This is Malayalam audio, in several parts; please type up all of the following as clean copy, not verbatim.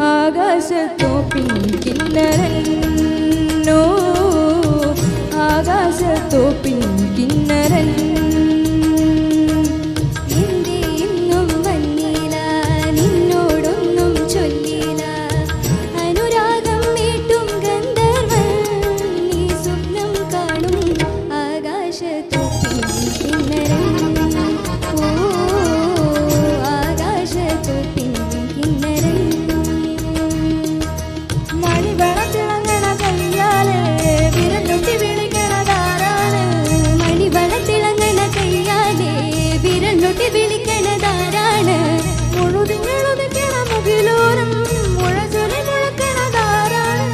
ആകാശത്തോപ്പിൻ കിന്നരനോ ആകാശത്തോപ്പിൻ കിന്നരൻ എന്റെ ഇന്നും വന്നില്ല നിന്നോടൊന്നും ചൊല്ലില്ല അനുരാഗം മീട്ടും ഗന്ധർവൻ നീ സ്വപ്നം കാണും ആകാശത്തോപ്പിൻ കിന്നരൻ ഓ ആകാശത്തോപ്പിൻ കിന്നരൻ വിളിക്കണതാരാണ് മുഴുതിങ്കളുദിക്കണ മുകിലോരം മുഴചൊലി മുഴക്കണതാരാണ്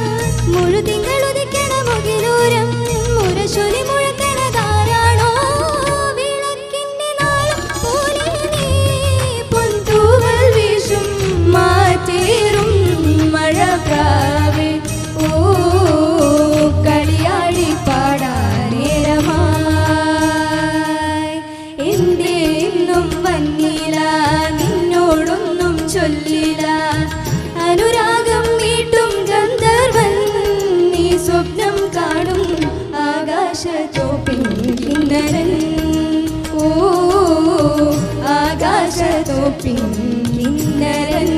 മുഴുതിങ്കളുദിക്കണ മുകിലോരം മുഴചൊലി മുഴക്കണതാരാണോ വിളക്കിന്റെ നാളം പോലെ നീ പൊന്തൂവൽ വീശും മാറ്റേറും മഴപ്രാവേ ഓ കളിയാടി പാടാനേരമായി എന്റെ വന്നില്ല നിന്നോടൊന്നും ചൊല്ലില്ല അനുരാഗം മീട്ടും ഗന്ധർവൻ നീ സ്വപ്നം കാണും ആകാശത്തോപ്പിൻ കിന്നരൻ ഓ ആകാശത്തോപ്പിൻ കിന്നരൻ